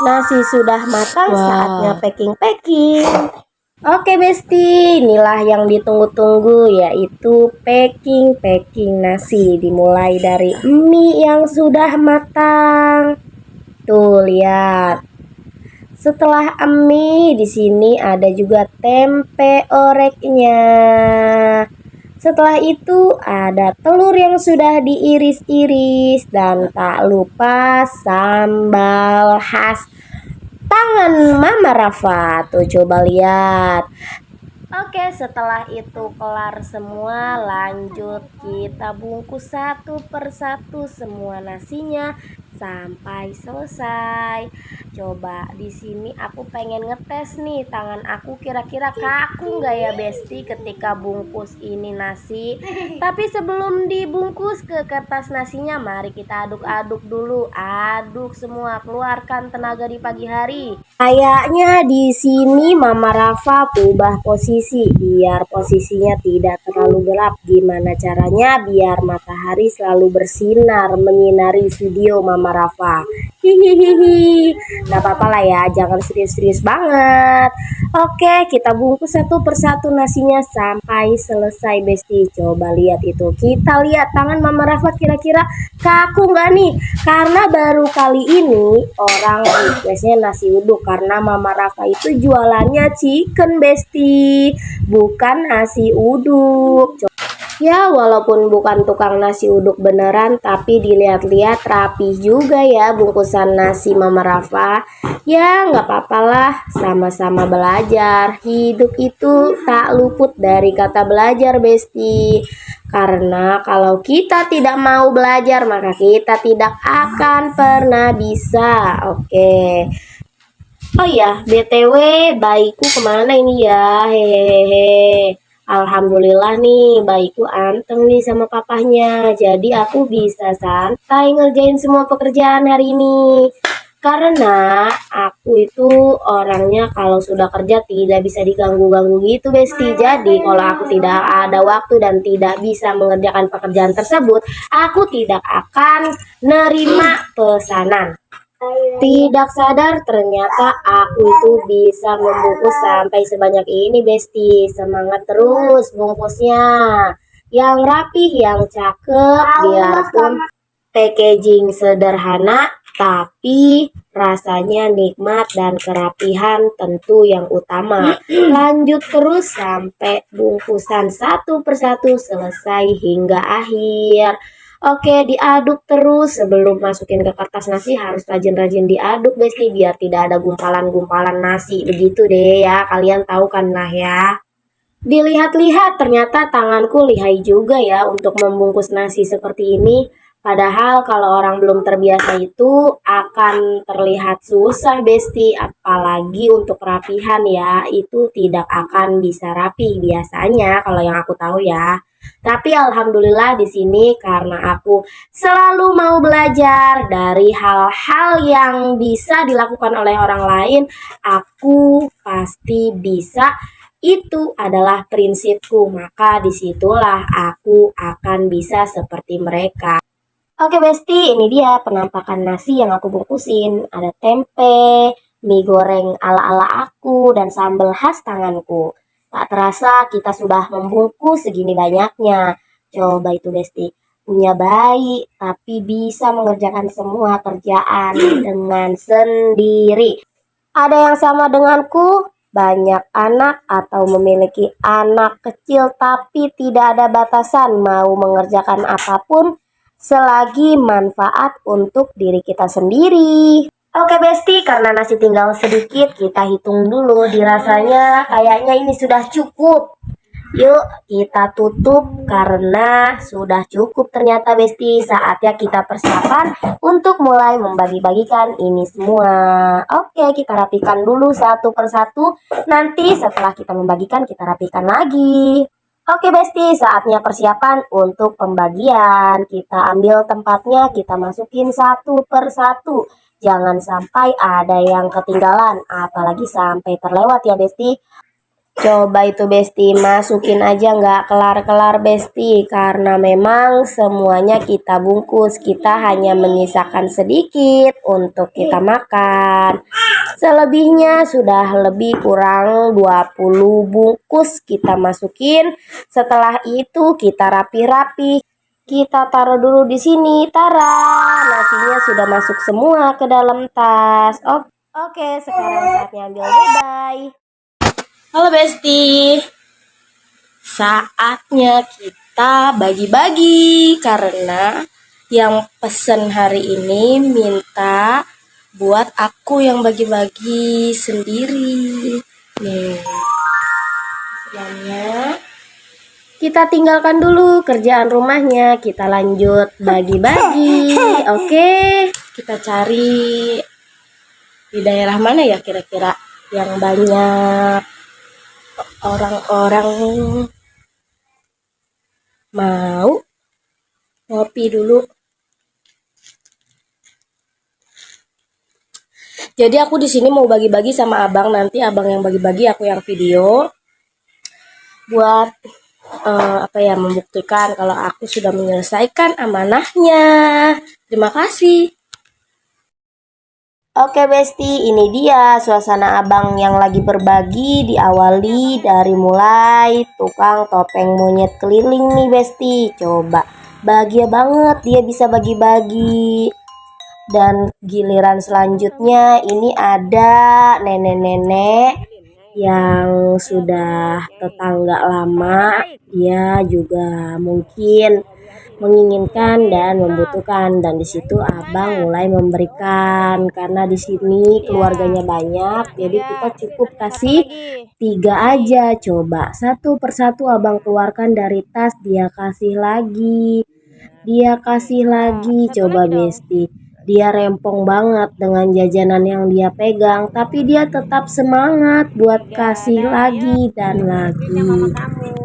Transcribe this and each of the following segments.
Nasi sudah matang, saatnya Wah, packing-packing. Oke Besti, inilah yang ditunggu-tunggu yaitu packing nasi. Dimulai dari mie yang sudah matang. Tuh lihat. Setelah mie di sini ada juga tempe oreknya. Setelah itu ada telur yang sudah diiris-iris dan tak lupa sambal khas tangan Mama Rafa. Tuh coba lihat. Oke, setelah itu kelar semua, lanjut kita bungkus satu persatu semua nasinya sampai selesai. Coba di sini aku pengen ngetes nih tangan aku kira-kira kaku nggak ya Besti ketika bungkus ini nasi. Tapi sebelum dibungkus ke kertas nasinya, mari kita aduk-aduk dulu. Aduk semua, keluarkan tenaga di pagi hari. Kayaknya di sini Mama Rafa ubah posisi biar posisinya tidak terlalu gelap. Gimana caranya biar matahari selalu bersinar menyinari video Mama Rafa. Hihihihi. Gak apa-apa lah ya, jangan serius-serius banget. Oke, kita bungkus satu persatu nasinya sampai selesai Besti. Coba lihat itu. Kita lihat tangan Mama Rafa kira-kira kaku nggak nih? Karena baru kali ini orang requestnya nasi uduk karena Mama Rafa itu jualannya chicken Besti, bukan nasi uduk. Ya, walaupun bukan tukang nasi uduk beneran, tapi dilihat-lihat rapi juga ya bungkusan nasi Mama Rafa. Ya, nggak apa-apa lah, sama-sama belajar. Hidup itu tak luput dari kata belajar, Besti. Karena kalau kita tidak mau belajar, maka kita tidak akan pernah bisa. Oke. Oh ya, BTW bayiku kemana ini ya? Hehehe. Alhamdulillah nih, bayiku anteng nih sama papahnya. Jadi aku bisa santai ngerjain semua pekerjaan hari ini. Karena aku itu orangnya kalau sudah kerja tidak bisa diganggu-ganggu gitu, Besti. Jadi kalau aku tidak ada waktu dan tidak bisa mengerjakan pekerjaan tersebut, aku tidak akan nerima pesanan. Tidak sadar ternyata aku itu bisa membungkus sampai sebanyak ini Besti. Semangat terus bungkusnya. Yang rapi, yang cakep, biarpun packaging sederhana tapi rasanya nikmat dan kerapihan tentu yang utama. Lanjut terus sampai bungkusan satu persatu selesai hingga akhir. Oke, diaduk terus sebelum masukin ke kertas nasi harus rajin-rajin diaduk Besti biar tidak ada gumpalan-gumpalan nasi. Begitu deh ya, kalian tahu kan lah ya. Dilihat-lihat ternyata tanganku lihai juga ya untuk membungkus nasi seperti ini. Padahal kalau orang belum terbiasa itu akan terlihat susah Besti. Apalagi untuk rapihan ya, itu tidak akan bisa rapi biasanya kalau yang aku tahu ya. Tapi alhamdulillah di sini karena aku selalu mau belajar dari hal-hal yang bisa dilakukan oleh orang lain, aku pasti bisa. Itu adalah prinsipku, maka disitulah aku akan bisa seperti mereka. Oke Besti, ini dia penampakan nasi yang aku bungkusin. Ada tempe, mie goreng ala-ala aku, dan sambal khas tanganku. Tak terasa kita sudah membungkus segini banyaknya. Coba itu Besti, punya bayi tapi bisa mengerjakan semua kerjaan dengan sendiri. Ada yang sama denganku, banyak anak atau memiliki anak kecil tapi tidak ada batasan mau mengerjakan apapun selagi manfaat untuk diri kita sendiri. Oke Besti, karena nasi tinggal sedikit, kita hitung dulu dirasanya kayaknya ini sudah cukup. Yuk kita tutup karena sudah cukup ternyata Besti. Saatnya kita persiapan untuk mulai membagi-bagikan ini semua. Oke, kita rapikan dulu satu persatu. Nanti setelah kita membagikan kita rapikan lagi. Oke Besti, saatnya persiapan untuk pembagian. Kita ambil tempatnya, kita masukin satu persatu. Jangan sampai ada yang ketinggalan, apalagi sampai terlewat ya Besti. Coba itu Besti, masukin aja nggak kelar-kelar Besti, karena memang semuanya kita bungkus, kita hanya menyisakan sedikit untuk kita makan. Selebihnya sudah lebih kurang 20 bungkus kita masukin. Setelah itu kita rapi-rapi. Kita taruh dulu di sini. Tara, nasinya sudah masuk semua ke dalam tas. Oke, sekarang saatnya ambil bye-bye. Halo Besti, saatnya kita bagi-bagi karena yang pesen hari ini minta buat aku yang bagi-bagi sendiri. Nih, pesenannya. Kita tinggalkan dulu kerjaan rumahnya, kita lanjut bagi-bagi. Oke, kita cari di daerah mana ya kira-kira yang banyak orang-orang mau ngopi dulu. Jadi aku di sini mau bagi-bagi sama abang, nanti abang yang bagi-bagi, aku yang video buat membuktikan kalau aku sudah menyelesaikan amanahnya. Terima kasih. Oke Besti, ini dia suasana abang yang lagi berbagi, diawali dari mulai tukang topeng monyet keliling nih Besti. Coba, bahagia banget dia bisa bagi-bagi. Dan giliran selanjutnya ini ada nenek-nenek yang sudah tetangga lama, dia juga mungkin menginginkan dan membutuhkan, dan di situ abang mulai memberikan karena di sini keluarganya banyak, jadi kita cukup kasih 3 aja. Coba satu persatu abang keluarkan dari tas, dia kasih lagi, coba Besti, dia rempong banget dengan jajanan yang dia pegang, tapi dia tetap semangat buat kasih lagi dan lagi.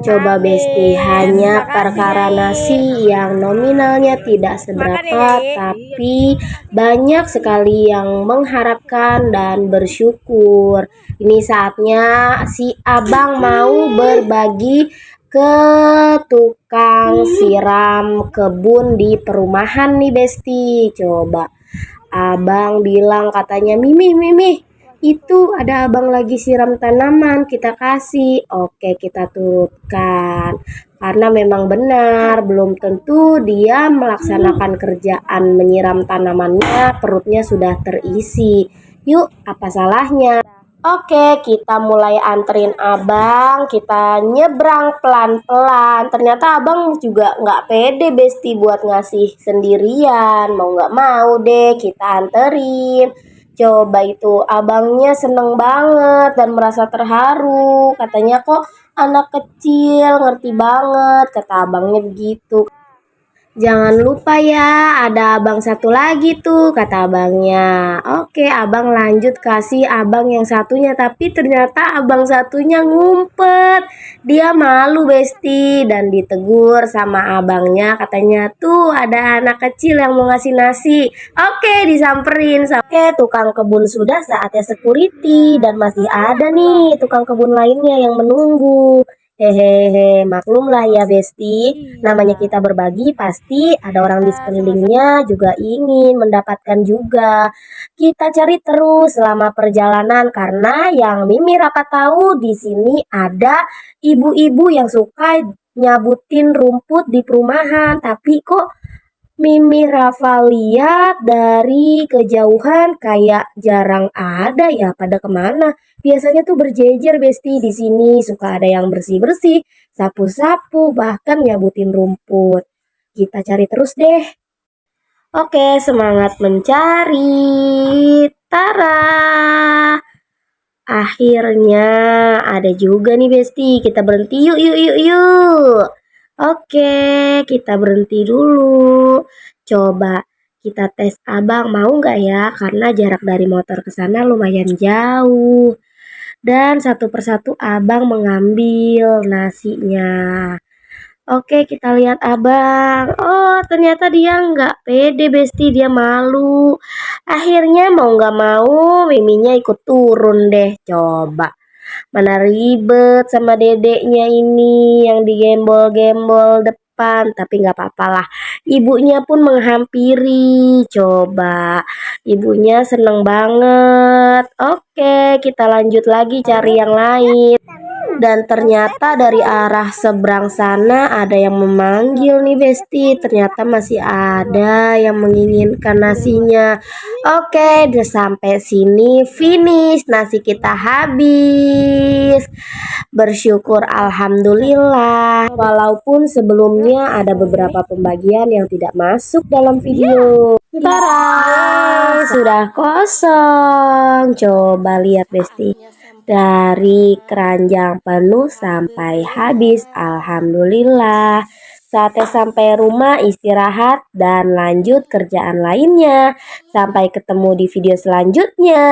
Coba Besti, hanya perkara nasi yang nominalnya tidak seberapa, tapi banyak sekali yang mengharapkan dan bersyukur. Ini saatnya si abang mau berbagi ke tukang siram kebun di perumahan nih Besti. Coba abang bilang katanya, Mimi, itu ada abang lagi siram tanaman, kita kasih. Oke, kita turutkan. Karena memang benar, belum tentu dia melaksanakan kerjaan menyiram tanamannya, perutnya sudah terisi. Yuk, apa salahnya? Oke, kita mulai anterin abang, kita nyebrang pelan-pelan. Ternyata abang juga nggak pede Besti buat ngasih sendirian. Mau nggak mau deh kita anterin. Coba itu abangnya seneng banget dan merasa terharu. Katanya kok anak kecil ngerti banget, kata abangnya begitu. Jangan lupa ya, ada abang satu lagi tuh, kata abangnya. Oke, abang lanjut kasih abang yang satunya, tapi ternyata abang satunya ngumpet. Dia malu Besti dan ditegur sama abangnya, katanya tuh ada anak kecil yang mau ngasih nasi. Oke, disamperin. Oke, tukang kebun sudah, saatnya security, dan masih ada nih tukang kebun lainnya yang menunggu. Hehehe, maklumlah ya Besti, namanya kita berbagi pasti ada orang di sekelilingnya juga ingin mendapatkan juga. Kita cari terus selama perjalanan karena yang Mimi rapat tahu di sini ada ibu-ibu yang suka nyabutin rumput di perumahan, tapi kok Mimi Rafa lihat dari kejauhan kayak jarang ada ya, pada kemana? Biasanya tuh berjejer Besti di sini, suka ada yang bersih-bersih, sapu-sapu, bahkan nyabutin rumput. Kita cari terus deh. Oke, semangat mencari. Tara. Akhirnya ada juga nih Besti. Kita berhenti yuk. Oke, kita berhenti dulu. Coba kita tes abang mau nggak ya? Karena jarak dari motor ke sana lumayan jauh. Dan satu persatu abang mengambil nasinya. Oke, kita lihat abang. Oh, ternyata dia nggak pede Besti, dia malu. Akhirnya mau nggak mau Miminya ikut turun deh. Coba. Mana ribet sama dedeknya ini yang digembol-gembol depan, tapi nggak apa-apa lah. Ibunya pun menghampiri. Coba, ibunya seneng banget. Oke, kita lanjut lagi cari yang lain. Dan ternyata dari arah seberang sana ada yang memanggil nih Besti. Ternyata masih ada yang menginginkan nasinya. Oke, udah sampai sini finish. Nasi kita habis. Bersyukur alhamdulillah. Walaupun sebelumnya ada beberapa pembagian yang tidak masuk dalam video. Tara, sudah kosong. Coba lihat Besti. Dari keranjang penuh sampai habis, alhamdulillah. Saatnya sampai rumah istirahat dan lanjut kerjaan lainnya. Sampai ketemu di video selanjutnya.